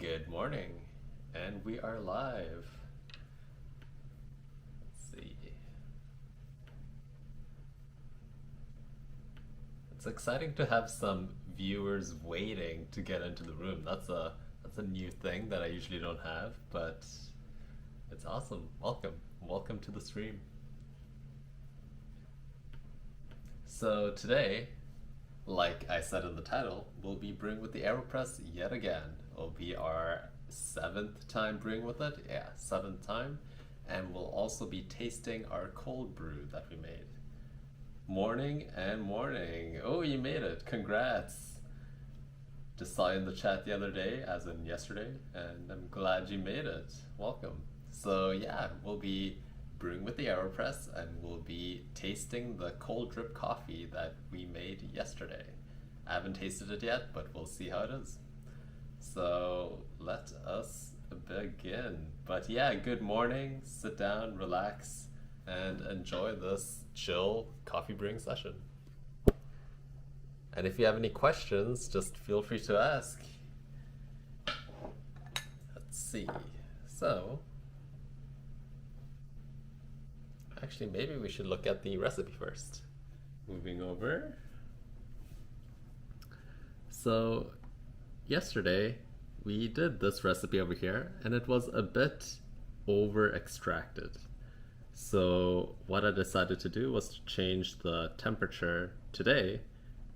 Good morning, and we are live. Let's see. It's exciting to have some viewers waiting to get into the room. That's a new thing that I usually don't have, but it's awesome. Welcome to the stream. So today, like I said in the title, we'll be brewing with the Aeropress yet again. It'll be our 7th time brewing with it. Yeah, 7th time. And we'll also be tasting our cold brew that we made. Morning and morning. Oh, you made it. Congrats. Just saw you in the chat the other day, as in yesterday, and I'm glad you made it. Welcome. So yeah, we'll be brewing with the Aeropress, and we'll be tasting the cold drip coffee that we made yesterday. I haven't tasted it yet, but we'll see how it is. So let us begin. But yeah, good morning. Sit down, relax, and enjoy this chill coffee brewing session. And if you have any questions, just feel free to ask. Let's see. So actually, maybe we should look at the recipe first. Moving over. So yesterday we did this recipe over here, and it was a bit over extracted. So what I decided to do was to change the temperature today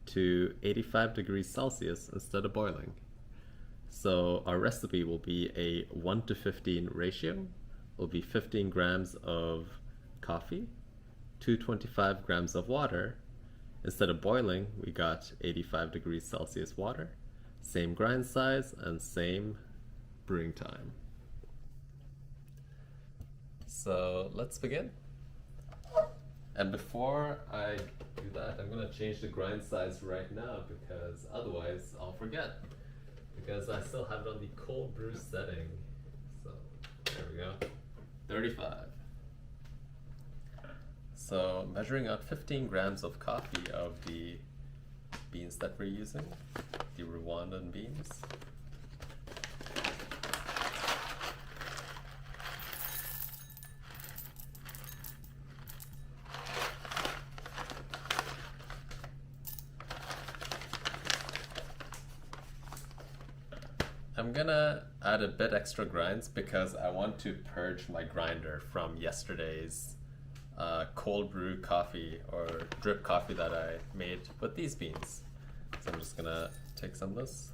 to 85 degrees Celsius instead of boiling. So our recipe will be a 1:15 ratio. It'll be 15 grams of coffee, 225 grams of water. Instead of boiling, we got 85 degrees Celsius water, same grind size and same brewing time. So let's begin. And before I do that, I'm gonna change the grind size right now because otherwise I'll forget. Because I still have it on the cold brew setting. So there we go, 35. So measuring out 15 grams of coffee of the beans that we're using, the Rwandan beans. I'm gonna add a bit extra grinds because I want to purge my grinder from yesterday's cold brew coffee or drip coffee that I made with these beans. So I'm just gonna take some of this.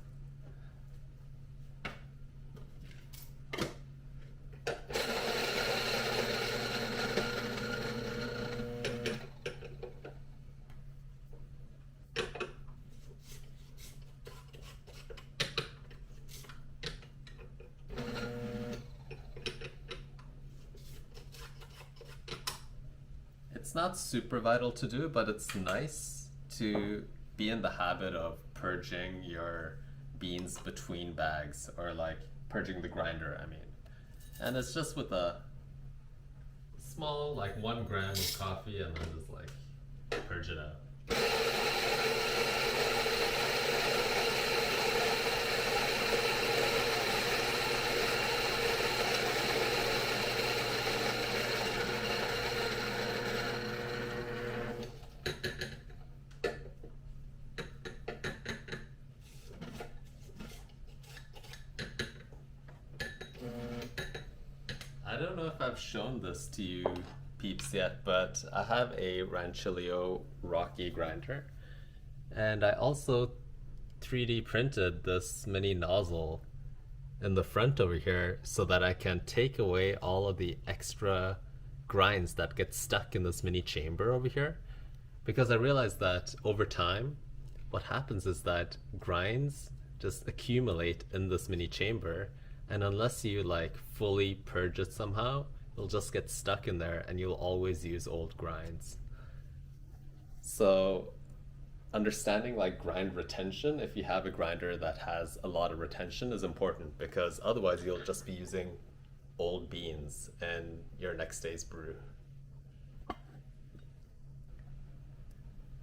It's not super vital to do, but it's nice to be in the habit of purging your beans between bags, or like purging the grinder, I mean. And it's just with a small, like 1 gram of coffee, and then just like purge it out. I don't know if I've shown this to you peeps yet, but I have a Ranchilio Rocky grinder, and I also 3D printed this mini nozzle in the front over here so that I can take away all of the extra grinds that get stuck in this mini chamber over here, because I realized that over time what happens is that grinds just accumulate in this mini chamber, and unless you like fully purge it somehow, it'll just get stuck in there and you'll always use old grinds. So understanding like grind retention, if you have a grinder that has a lot of retention, is important, because otherwise you'll just be using old beans in your next day's brew.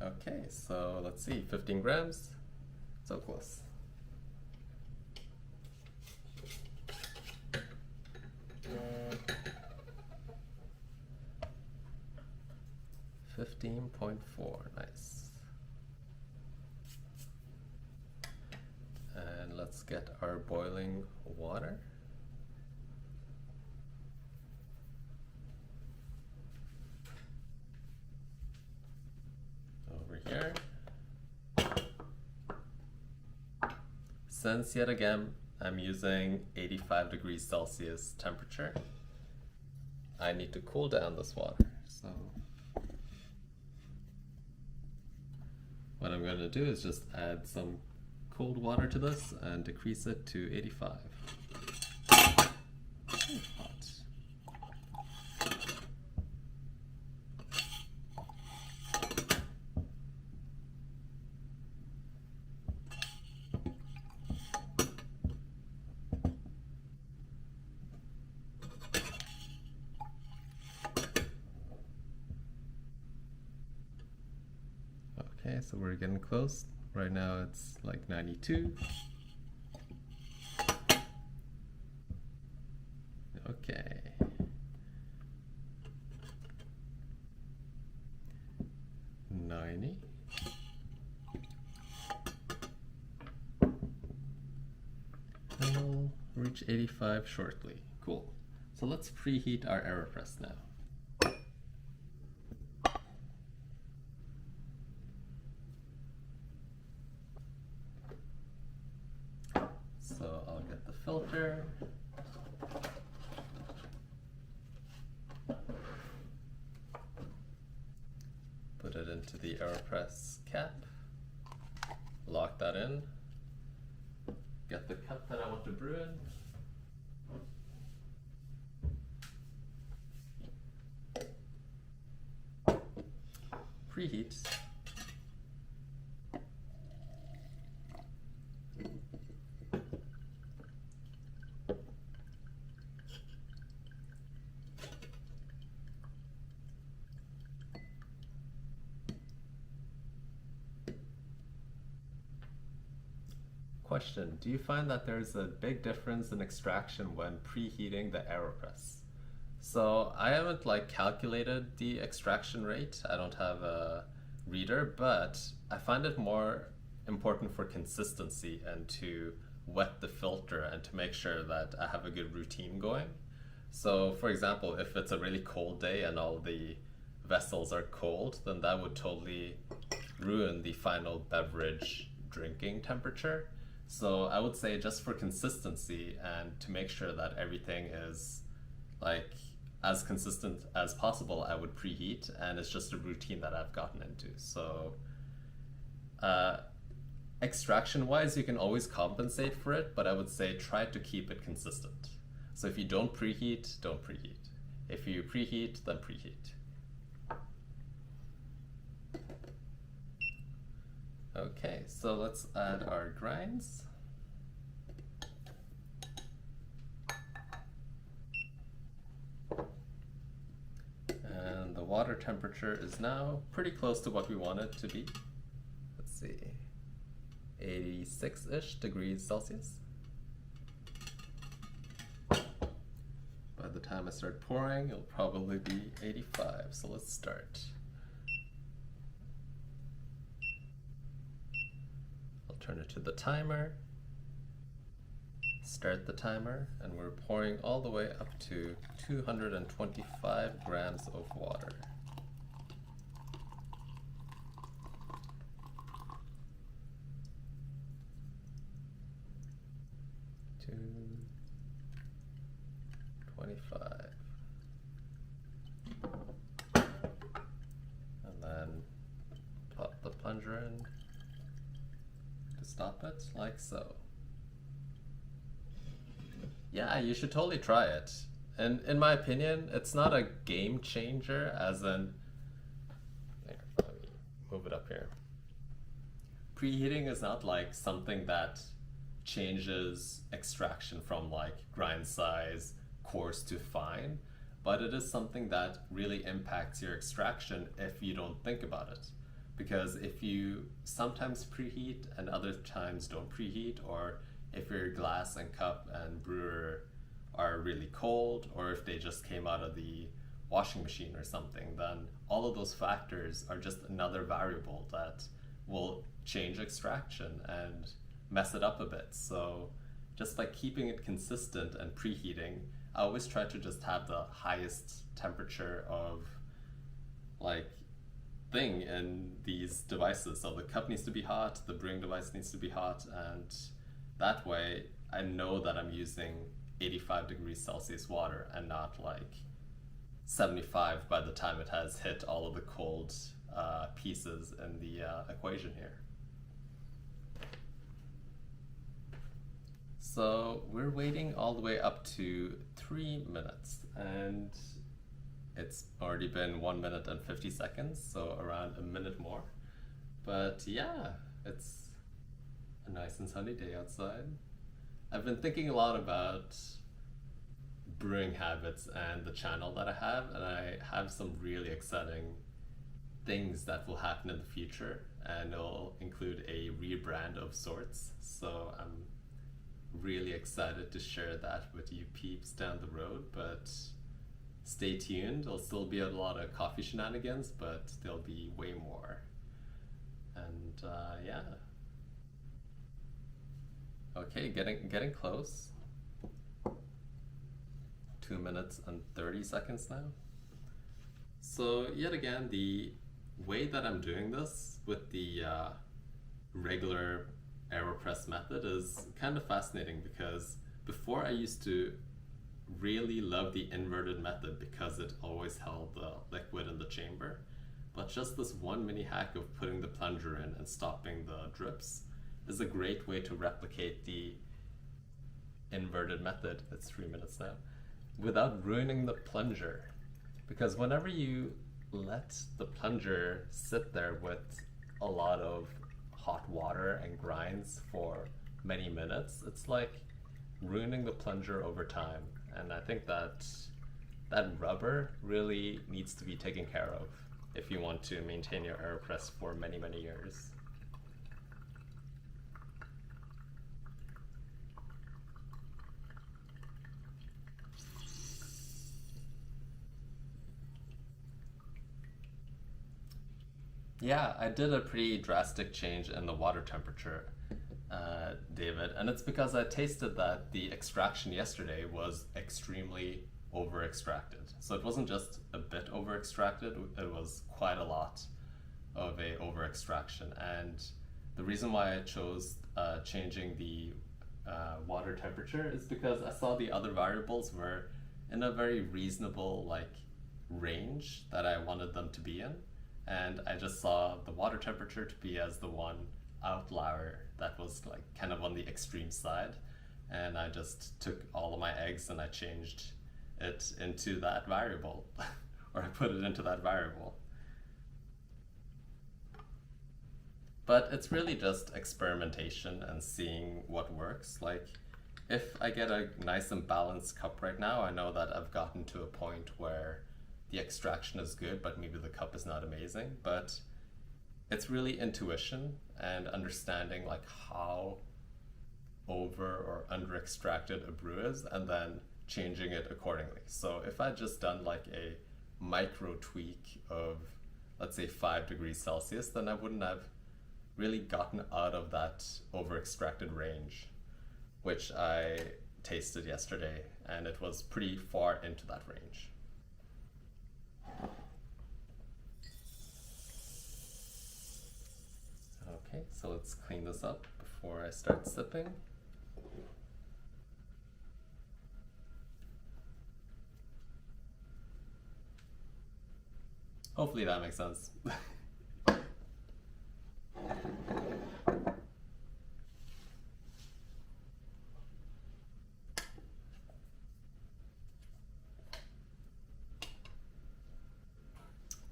Okay, so let's see, 15 grams, so close. $15.4, nice. And let's get our boiling water. Over here. Since yet again I'm using 85 degrees Celsius temperature, I need to cool down this water. So what I'm going to do is just add some cold water to this and decrease it to 85. Hot. Okay, so we're getting close. Right now it's like 92. Okay. And we'll reach 85 shortly. Cool. So let's preheat our Aeropress now. So I'll get the filter. Put it into the Aeropress cap. Lock that in. Get the cup that I want to brew in. Preheat. Question, do you find that there's a big difference in extraction when preheating the Aeropress? So I haven't calculated the extraction rate. I don't have a reader, but I find it more important for consistency and to wet the filter and to make sure that I have a good routine going. So for example, if it's a really cold day and all the vessels are cold, then that would totally ruin the final beverage drinking temperature. So I would say just for consistency and to make sure that everything is as consistent as possible, I would preheat, and it's just a routine that I've gotten into. So extraction wise, you can always compensate for it, but I would say try to keep it consistent. So if you don't preheat, don't preheat. If you preheat, then preheat. Okay, so let's add our grinds. And the water temperature is now pretty close to what we want it to be. Let's see, 86-ish degrees Celsius. By the time I start pouring, it'll probably be 85, so let's start. Turn it to the timer, start the timer, and we're pouring all the way up to 225 grams of water. And then pop the plunger in. Stop it, like so. Yeah, you should totally try it. And in my opinion, it's not a game changer, as in, here, let me move it up here. Preheating is not something that changes extraction from grind size, coarse to fine, but it is something that really impacts your extraction if you don't think about it. Because if you sometimes preheat and other times don't preheat, or if your glass and cup and brewer are really cold, or if they just came out of the washing machine or something, then all of those factors are just another variable that will change extraction and mess it up a bit. So just by keeping it consistent and preheating, I always try to just have the highest temperature of like thing in these devices. So the cup needs to be hot, the brewing device needs to be hot, and that way I know that I'm using 85 degrees Celsius water and not like 75 by the time it has hit all of the cold pieces in the equation here. So we're waiting all the way up to 3 minutes, and it's already been 1 minute and 50 seconds, so around a minute more. But yeah, it's a nice and sunny day outside. I've been thinking a lot about brewing habits and the channel that I have, and I have some really exciting things that will happen in the future, and it'll include a rebrand of sorts. So I'm really excited to share that with you peeps down the road, but stay tuned. There'll still be a lot of coffee shenanigans, but there'll be way more. And yeah. Okay, getting close. 2 minutes and 30 seconds now. So yet again, the way that I'm doing this with the regular Aeropress method is kind of fascinating, because before I used to really love the inverted method because it always held the liquid in the chamber. But just this one mini hack of putting the plunger in and stopping the drips is a great way to replicate the inverted method, it's 3 minutes now, without ruining the plunger. Because whenever you let the plunger sit there with a lot of hot water and grinds for many minutes, it's like ruining the plunger over time. And I think that that rubber really needs to be taken care of if you want to maintain your Aeropress for many, many years. Yeah, I did a pretty drastic change in the water temperature, David, and it's because I tasted that the extraction yesterday was extremely over extracted. So it wasn't just a bit over extracted, it was quite a lot of a over extraction. And the reason why I chose changing the water temperature is because I saw the other variables were in a very reasonable range that I wanted them to be in. And I just saw the water temperature to be as the one outlier that was kind of on the extreme side. And I just took all of my eggs and I changed it into that variable, or I put it into that variable. But it's really just experimentation and seeing what works. If I get a nice and balanced cup right now, I know that I've gotten to a point where the extraction is good, but maybe the cup is not amazing. But it's really intuition and understanding how over or under extracted a brew is, and then changing it accordingly. So if I just done a micro tweak of, let's say, 5 degrees Celsius, then I wouldn't have really gotten out of that over extracted range, which I tasted yesterday, and it was pretty far into that range. Okay, so let's clean this up before I start sipping. Hopefully that makes sense.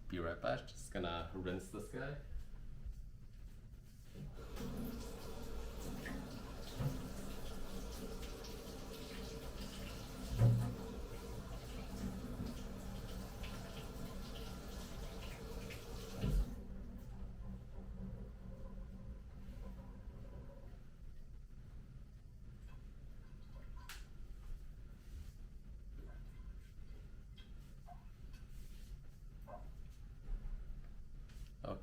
Be right back, just gonna rinse this guy.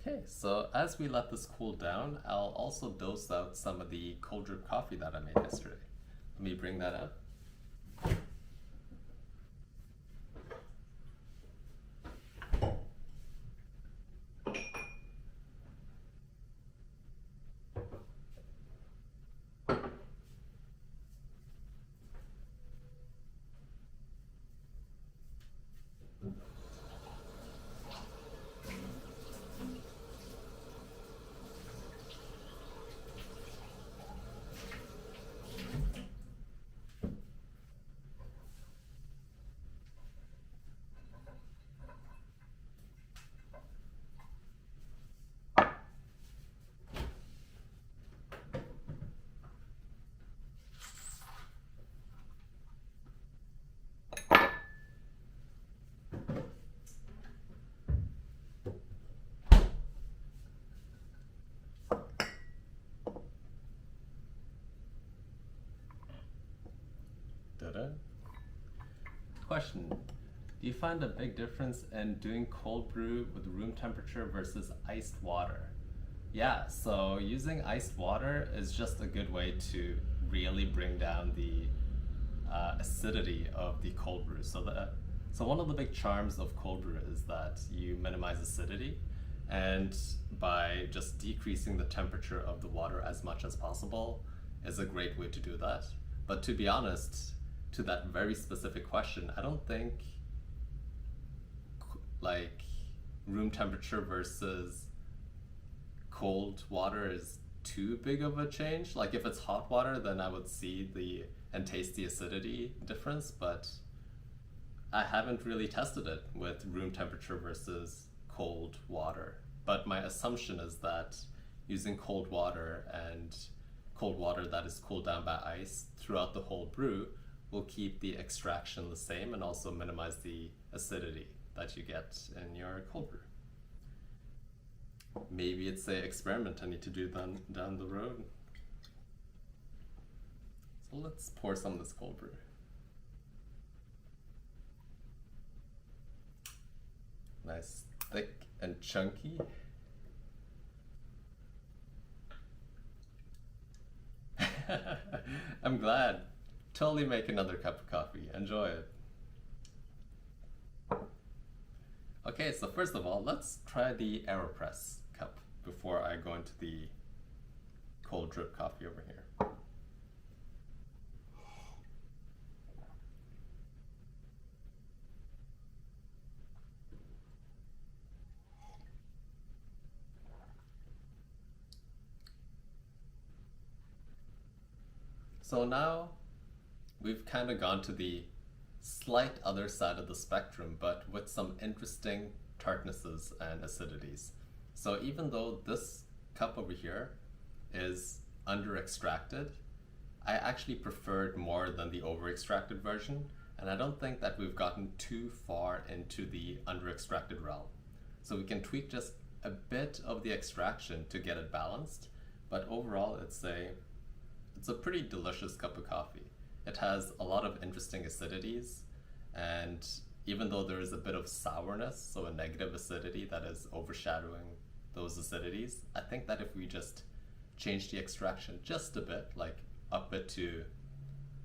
Okay, so as we let this cool down, I'll also dose out some of the cold drip coffee that I made yesterday. Let me bring that up. Ta-da. Question. Do you find a big difference in doing cold brew with room temperature versus iced water? Yeah, so using iced water is just a good way to really bring down the acidity of the cold brew. So one of the big charms of cold brew is that you minimize acidity, and by just decreasing the temperature of the water as much as possible is a great way to do that. But to be honest, to that very specific question, I don't think like room temperature versus cold water is too big of a change. Like if it's hot water, then I would see and taste the acidity difference, but I haven't really tested it with room temperature versus cold water. But my assumption is that using cold water and cold water that is cooled down by ice throughout the whole brew will keep the extraction the same and also minimize the acidity that you get in your cold brew. Maybe it's an experiment I need to do down the road. So let's pour some of this cold brew. Nice, thick and chunky. I'm glad. Totally make another cup of coffee. Enjoy it. Okay, so first of all, let's try the Aeropress cup before I go into the cold drip coffee over here. So now we've kind of gone to the slight other side of the spectrum, but with some interesting tartnesses and acidities. So even though this cup over here is under extracted, I actually preferred more than the over extracted version, and I don't think that we've gotten too far into the under extracted realm. So we can tweak just a bit of the extraction to get it balanced, but overall it's a pretty delicious cup of coffee. It has a lot of interesting acidities, and even though there is a bit of sourness, so a negative acidity that is overshadowing those acidities, I think that if we just change the extraction just a bit, like up it to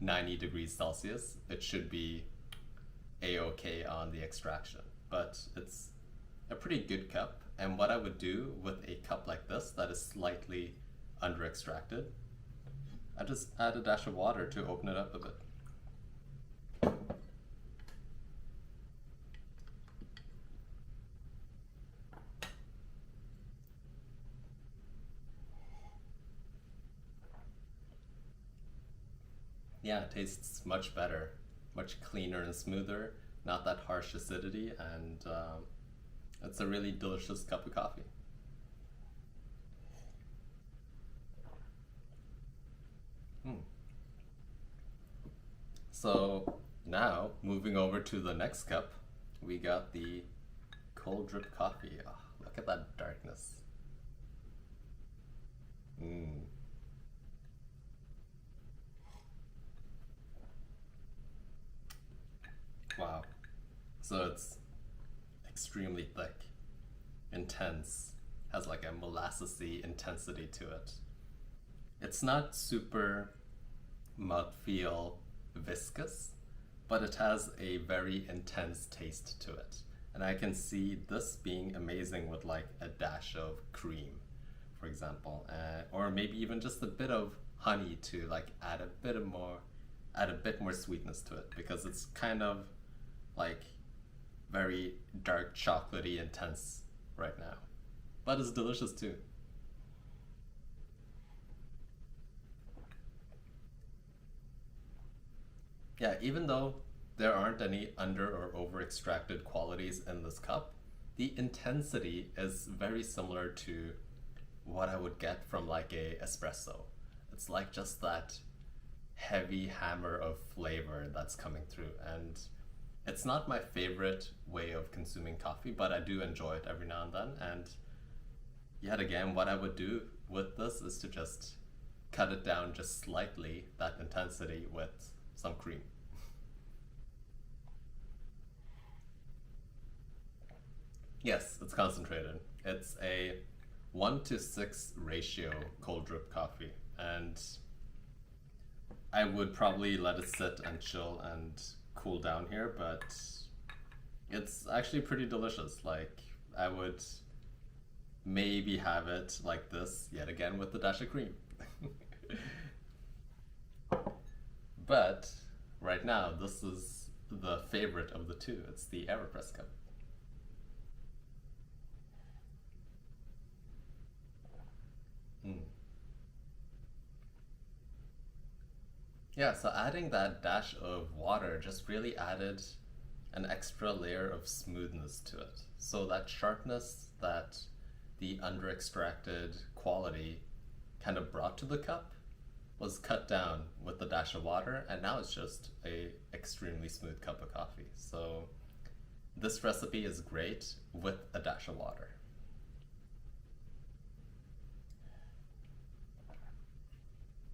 90 degrees Celsius, it should be a-okay on the extraction. But it's a pretty good cup, and what I would do with a cup like this that is slightly under extracted, I just add a dash of water to open it up a bit. Yeah, it tastes much better, much cleaner and smoother, not that harsh acidity, and it's a really delicious cup of coffee. So now, moving over to the next cup, we got the cold drip coffee. Oh, look at that darkness. Wow. So it's extremely thick, intense, has like a molassesy intensity to it. It's not super mouthfeel viscous, but it has a very intense taste to it. And I can see this being amazing with like a dash of cream, for example, or maybe even just a bit of honey to like add a bit more sweetness to it, because it's kind of like very dark chocolatey intense right now, but it's delicious too. Yeah, even though there aren't any under or over extracted qualities in this cup, the intensity is very similar to what I would get from like a espresso. It's like just that heavy hammer of flavor that's coming through, and it's not my favorite way of consuming coffee, but I do enjoy it every now and then. And yet again, what I would do with this is to just cut it down just slightly, that intensity, with some cream. Yes, it's concentrated. It's a 1 to 6 ratio cold drip coffee, and I would probably let it sit and chill and cool down here, but it's actually pretty delicious. Like, I would maybe have it like this yet again with the dash of cream. But right now, this is the favorite of the two. It's the Aeropress cup. Mm. Yeah, so adding that dash of water just really added an extra layer of smoothness to it. So that sharpness that the under extracted quality kind of brought to the cup was cut down with the dash of water, and now it's just a extremely smooth cup of coffee. So this recipe is great with a dash of water.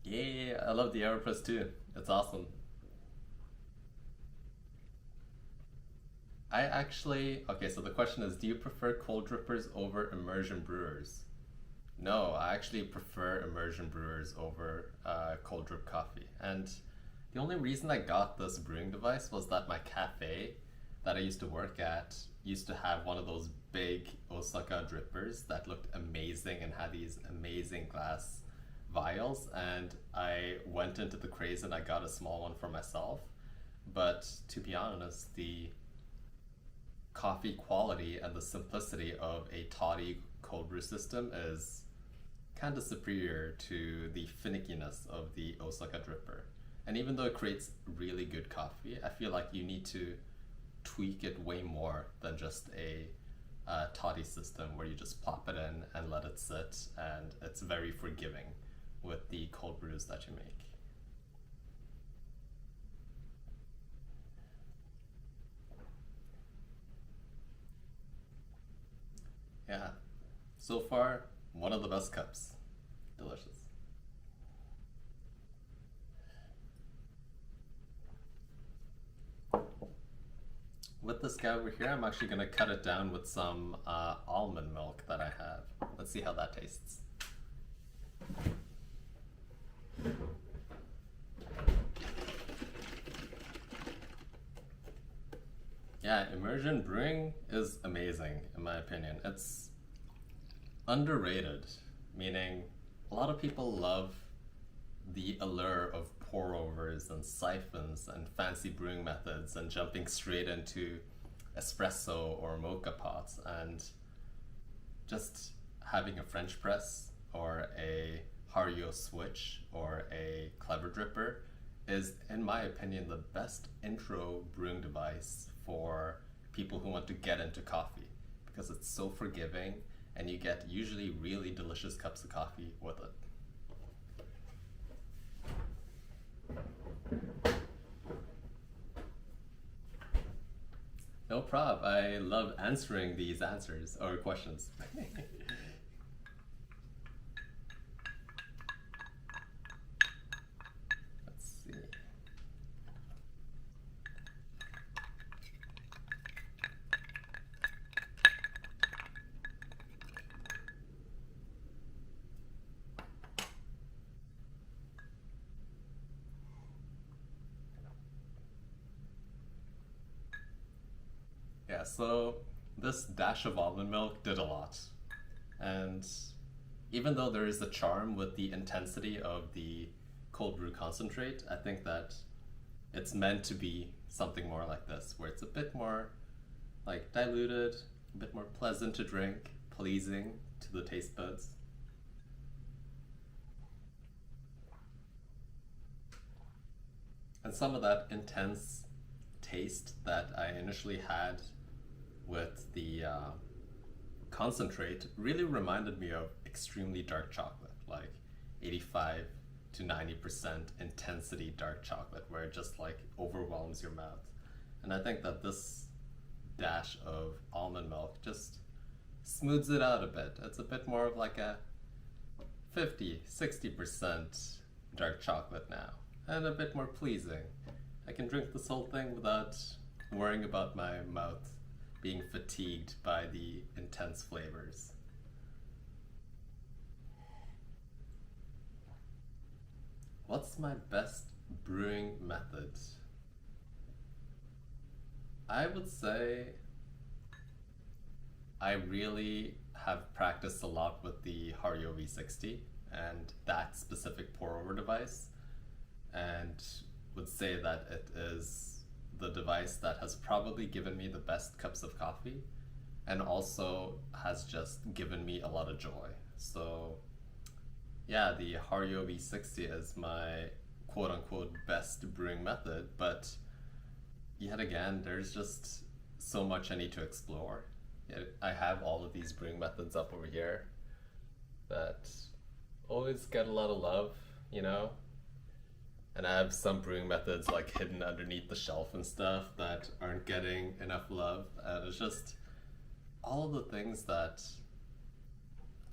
Yeah, I love the Aeropress too. It's awesome. I actually, okay, so the question is, do you prefer cold drippers over immersion brewers? No, I actually prefer immersion brewers over cold drip coffee. And the only reason I got this brewing device was that my cafe that I used to work at used to have one of those big Osaka drippers that looked amazing and had these amazing glass vials. And I went into the craze and I got a small one for myself. But to be honest, the coffee quality and the simplicity of a toddy cold brew system is kind of superior to the finickiness of the Osaka dripper. And even though it creates really good coffee, I feel like you need to tweak it way more than just a toddy system where you just plop it in and let it sit, and it's very forgiving with the cold brews that you make. Yeah, so far, one of the best cups. Delicious. With this guy over here, I'm actually gonna cut it down with some almond milk that I have. Let's see how that tastes. Yeah, immersion brewing is amazing in my opinion. It's underrated, meaning a lot of people love the allure of pour overs and siphons and fancy brewing methods and jumping straight into espresso or mocha pots, and just having a French press or a Hario switch or a clever dripper is, in my opinion, the best intro brewing device for people who want to get into coffee, because it's so forgiving and you get usually really delicious cups of coffee with it. No prob. I love answering these answers or questions. Let's see. Yeah, so this dash of almond milk did a lot. And even though there is a charm with the intensity of the cold brew concentrate, I think that it's meant to be something more like this, where it's a bit more like diluted, a bit more pleasant to drink, pleasing to the taste buds. And some of that intense taste that I initially had with the concentrate really reminded me of extremely dark chocolate, like 85 to 90% intensity dark chocolate, where it just like overwhelms your mouth. And I think that this dash of almond milk just smooths it out a bit. It's a bit more of like a 50-60% dark chocolate now, and a bit more pleasing. I can drink this whole thing without worrying about my mouth being fatigued by the intense flavors. What's my best brewing method? I would say I really have practiced a lot with the Hario V60 and that specific pour over device, and would say that it is the device that has probably given me the best cups of coffee and also has just given me a lot of joy. So yeah, the Hario V60 is my quote-unquote best brewing method, but yet again, there's just so much I need to explore. I have all of these brewing methods up over here that always get a lot of love, you know? And I have some brewing methods like hidden underneath the shelf and stuff that aren't getting enough love. And it's just all of the things that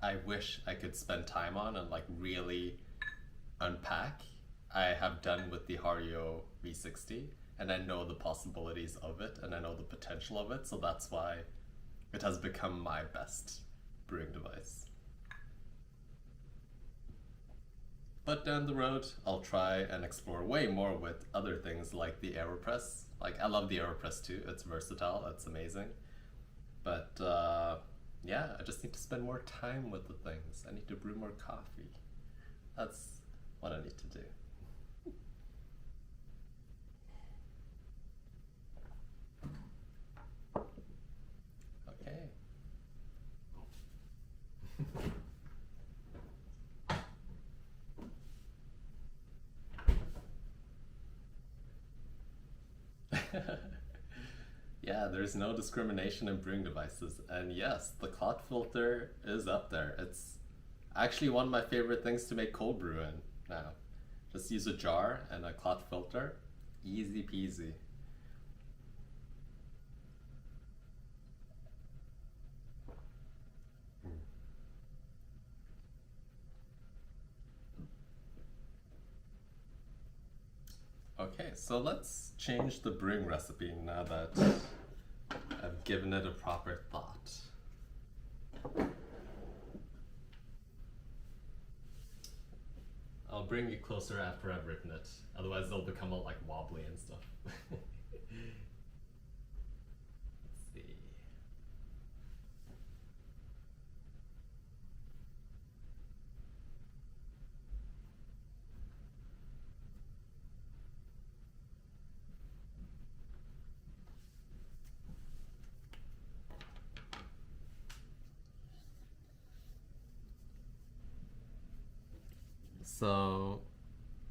I wish I could spend time on and like really unpack, I have done with the Hario V60, and I know the possibilities of it and I know the potential of it, so that's why it has become my best brewing device. But down the road, I'll try and explore way more with other things like the Aeropress. Like, I love the Aeropress too. It's versatile, it's amazing. But yeah, I just need to spend more time with the things. I need to brew more coffee. That's what I need to do. Okay. Yeah, there's no discrimination in brewing devices. And yes, the clot filter is up there. It's actually one of my favorite things to make cold brew in now. Just use a jar and a clot filter. Easy peasy. Okay, so let's change the brewing recipe now that I've given it a proper thought. I'll bring you closer after I've written it, otherwise they'll become all like wobbly and stuff. Let's see. So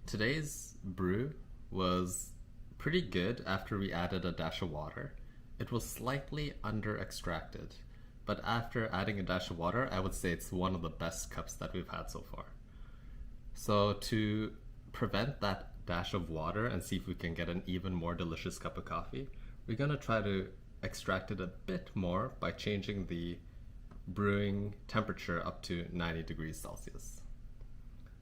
today's brew was pretty good after we added a dash of water. It was slightly under extracted, but after adding a dash of water, I would say it's one of the best cups that we've had so far. So to prevent that dash of water and see if we can get an even more delicious cup of coffee, we're gonna try to extract it a bit more by changing the brewing temperature up to 90 degrees Celsius.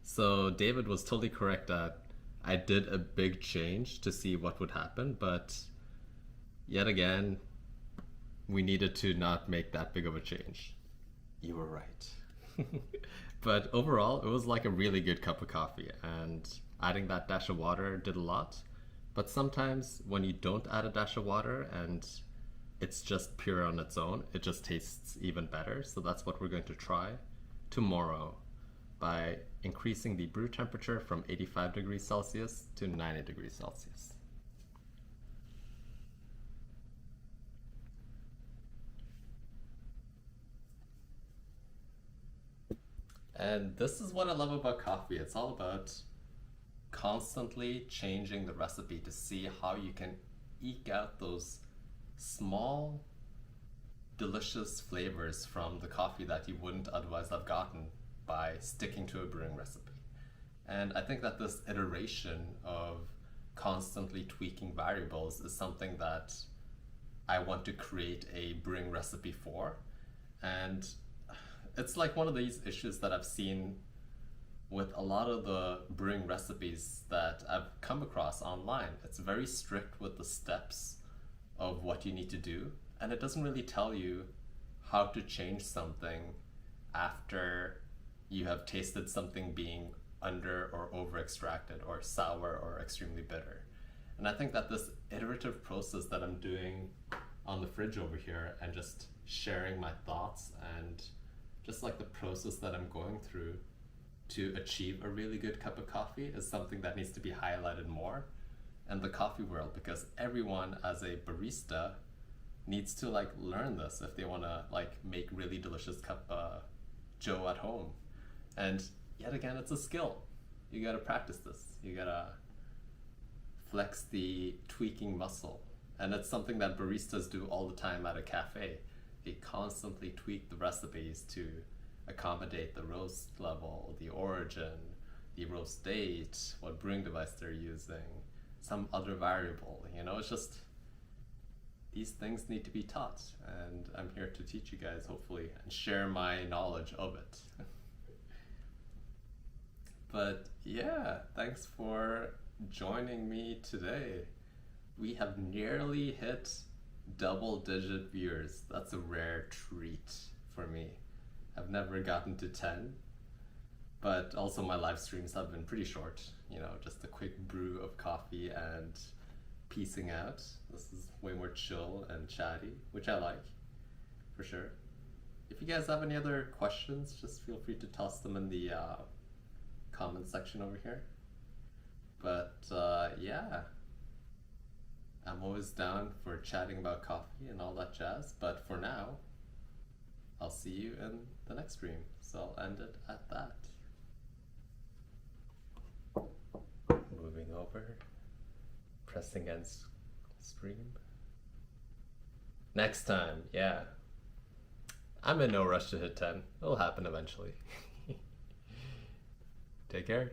So David was totally correct that I did a big change to see what would happen, but yet again, we needed to not make that big of a change. You were right. But overall, it was like a really good cup of coffee, and adding that dash of water did a lot. But sometimes when you don't add a dash of water and it's just pure on its own, it just tastes even better. So that's what we're going to try tomorrow by increasing the brew temperature from 85 degrees Celsius to 90 degrees Celsius. And this is what I love about coffee. It's all about constantly changing the recipe to see how you can eke out those small, delicious flavors from the coffee that you wouldn't otherwise have gotten by sticking to a brewing recipe. And I think that this iteration of constantly tweaking variables is something that I want to create a brewing recipe for. And it's like one of these issues that I've seen with a lot of the brewing recipes that I've come across online. It's very strict with the steps of what you need to do, and it doesn't really tell you how to change something after you have tasted something being under or over extracted or sour or extremely bitter. And I think that this iterative process that I'm doing on the fridge over here and just sharing my thoughts and just like the process that I'm going through to achieve a really good cup of coffee is something that needs to be highlighted more in the coffee world, because everyone as a barista needs to like learn this if they want to like make really delicious cup joe at home. And yet again, it's a skill. You gotta practice this. You gotta flex the tweaking muscle. And it's something that baristas do all the time at a cafe. They constantly tweak the recipes to accommodate the roast level, the origin, the roast date, what brewing device they're using, some other variable. You know, it's just, these things need to be taught, and I'm here to teach you guys, hopefully, and share my knowledge of it. But yeah, thanks for joining me today. We have nearly hit double-digit viewers. That's a rare treat for me. I've never gotten to 10, but also my live streams have been pretty short, you know, just a quick brew of coffee and peacing out. This is way more chill and chatty, which I like, for sure. If you guys have any other questions, just feel free to toss them in the comment section over here. But yeah, I'm always down for chatting about coffee and all that jazz, but for now, I'll see you in the next stream, so I'll end it at that. Moving over, pressing end stream. Next time, yeah. I'm in no rush to hit 10. It'll happen eventually. Take care.